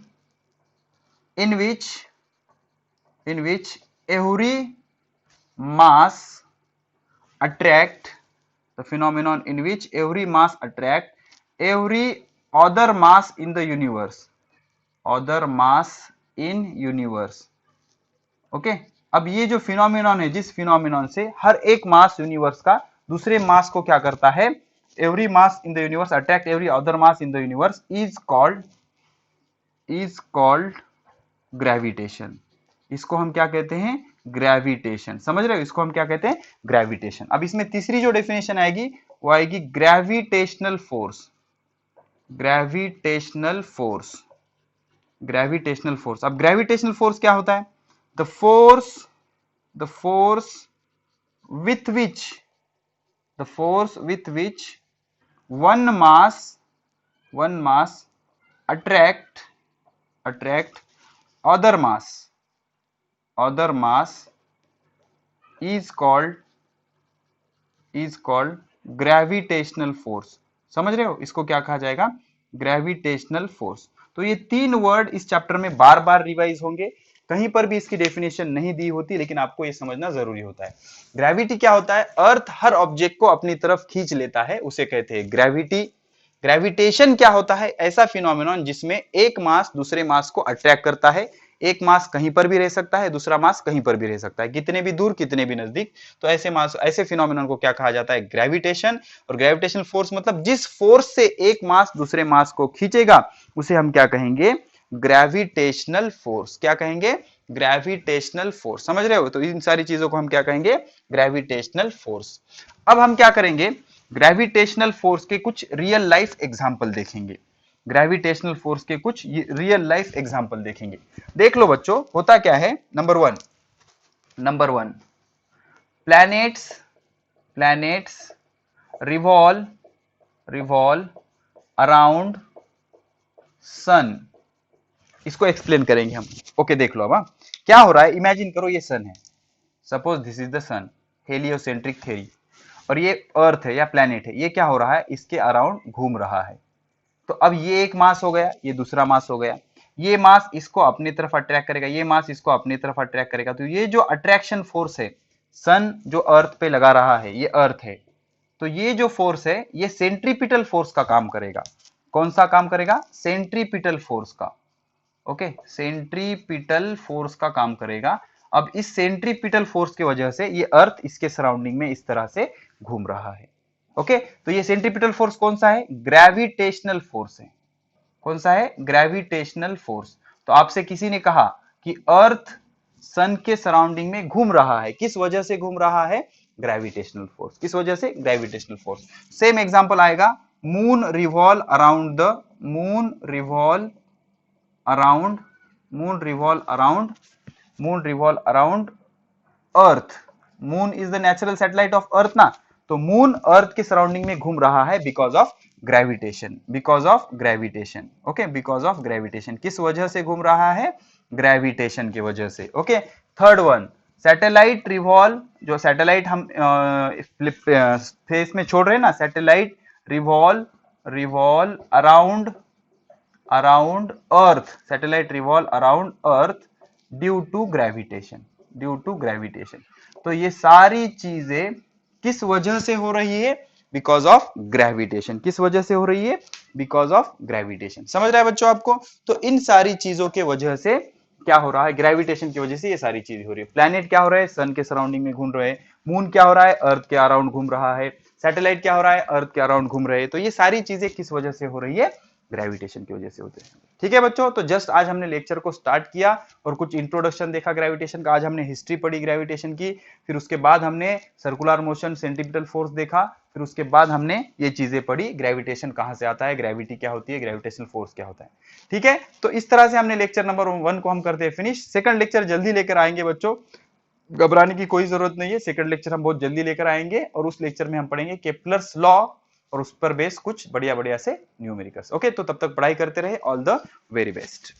Speaker 1: in which every mass attract, the phenomenon in which every mass attract every other mass in the universe, other mass in universe. Okay, अब ये जो फिनोमिनन है, जिस फिनोमिनन से हर एक मास universe का दूसरे मास को क्या करता है, every mass in the universe attract every other mass in the universe is called gravitation. इसको हम क्या कहते हैं, ग्रेविटेशन। समझ रहे हो, इसको हम क्या कहते हैं, ग्रेविटेशन। अब इसमें तीसरी जो डेफिनेशन आएगी वो आएगी gravitational force. Gravitational force, gravitational force. अब ग्रेविटेशनल फोर्स क्या होता है, the force with which, the force with which one one mass attract other mass is called gravitational force. समझ रहे हो इसको क्या कहा जाएगा? Gravitational force. तो ये तीन वर्ड इस चैप्टर में बार बार रिवाइज होंगे, कहीं पर भी इसकी डेफिनेशन नहीं दी होती, लेकिन आपको ये समझना जरूरी होता है। ग्रेविटी क्या होता है? अर्थ हर ऑब्जेक्ट को अपनी तरफ खींच लेता है, उसे कहते हैं ग्रेविटी। ग्रेविटेशन क्या होता है? ऐसा फिनोमेनॉन जिसमें एक मास दूसरे मास को अट्रैक्ट करता है। एक मास कहीं पर भी रह सकता है, दूसरा मास कहीं पर भी रह सकता है, कितने भी दूर कितने भी नजदीक। तो ऐसे फिनोमेनॉन को क्या कहा जाता है? ग्रेविटेशन। और ग्रेविटेशनल फोर्स मतलब जिस फोर्स से एक मास दूसरे मास को खींचेगा उसे हम क्या कहेंगे? Gravitational force. क्या कहेंगे? Gravitational force. समझ रहे हो? तो इन सारी चीजों को हम क्या कहेंगे? Gravitational force. अब हम क्या करेंगे? ग्रेविटेशनल फोर्स के कुछ रियल लाइफ एग्जांपल देखेंगे। ग्रेविटेशनल फोर्स के कुछ रियल लाइफ एग्जांपल देखेंगे। देख लो बच्चों, होता क्या है? Number one, planets revolve around sun. इसको एक्सप्लेन करेंगे हम। ओके देख लो अब क्या हो रहा है। इमेजिन करो ये सन है, suppose this is the sun, heliocentric theory, और ये अर्थ है या प्लैनेट है। ये क्या हो रहा है? इसके अराउंड घूम रहा है। तो अब ये एक मास हो गया, ये दूसरा मास हो गया। ये मास इसको अपनी तरफ अट्रैक्ट करेगा, ये मास इसको अपनी तरफ अट्रैक्ट करेगा। तो ये जो अट्रैक्शन फोर्स है, सन जो अर्थ पे लगा रहा है, ये अर्थ है, तो ये जो फोर्स है ये सेंट्रीपिटल फोर्स का काम करेगा। कौन सा काम करेगा? सेंट्रीपिटल फोर्स का। ओके, सेंट्रीपिटल फोर्स का काम करेगा। अब इस सेंट्रीपिटल फोर्स की वजह से ये अर्थ इसके सराउंडिंग में इस तरह से घूम रहा है। ओके, तो ये सेंट्रीपिटल फोर्स कौन सा है? ग्रेविटेशनल फोर्स है। कौन सा है? Gravitational force. तो आपसे किसी ने कहा कि अर्थ सन के सराउंडिंग में घूम रहा है, किस वजह से घूम रहा है? Gravitational force. किस वजह से? Gravitational force. सेम एग्जांपल आएगा, moon revolve around earth. Moon is the natural satellite of earth ना, तो मून अर्थ के सराउंडिंग में घूम रहा है because of gravitation. Okay, because of gravitation. किस वजह से घूम रहा है? ग्रेविटेशन की वजह से। Okay, third one, satellite revolve. जो सैटेलाइट हम फेस में छोड़ रहे हैं ना, satellite revolve around earth. Satellite revolve around earth due to gravitation. तो ये सारी चीजें किस वजह से हो रही है? Because of gravitation. किस वजह से हो रही है? Because of gravitation. समझ रहा है बच्चों आपको? तो इन सारी चीजों के वजह से क्या हो रहा है? ग्रेविटेशन की वजह से ये सारी चीजें हो रही है। प्लैनेट क्या हो रहा है? सन के सराउंडिंग में घूम रहे हैं। मून क्या हो रहा है? अर्थ के अराउंड घूम रहा है। सैटेलाइट क्या हो रहा है? अर्थ के अराउंड घूम रहे हैं। तो ये सारी चीजें किस वजह से हो रही है? ग्रेविटेशन की वजह से होते हैं। ठीक है बच्चों, तो जस्ट आज हमने लेक्चर को स्टार्ट किया और कुछ इंट्रोडक्शन देखा ग्रेविटेशन का। आज हमने हिस्ट्री पढ़ी ग्रेविटेशन की, फिर उसके बाद हमने सर्कुलर मोशन, सेंट्रीपिटल फोर्स देखा, फिर उसके बाद हमने ये चीजें पढ़ी, ग्रेविटेशन कहां से आता है, ग्रेविटी क्या होती है, ग्रेविटेशनल फोर्स क्या होता है। ठीक है, तो इस तरह से हमने लेक्चर नंबर 1 को हम करते हैं फिनिश। सेकंड लेक्चर जल्दी लेकर आएंगे बच्चों, घबराने की कोई जरूरत नहीं है। सेकंड लेक्चर हम बहुत जल्दी लेकर आएंगे और उस लेक्चर में हम पढ़ेंगे केप्लर्स लॉ और उस पर बेस कुछ बढ़िया बढ़िया से न्यूमेरिकल्स। ओके, तो तब तक पढ़ाई करते रहे। All the very best.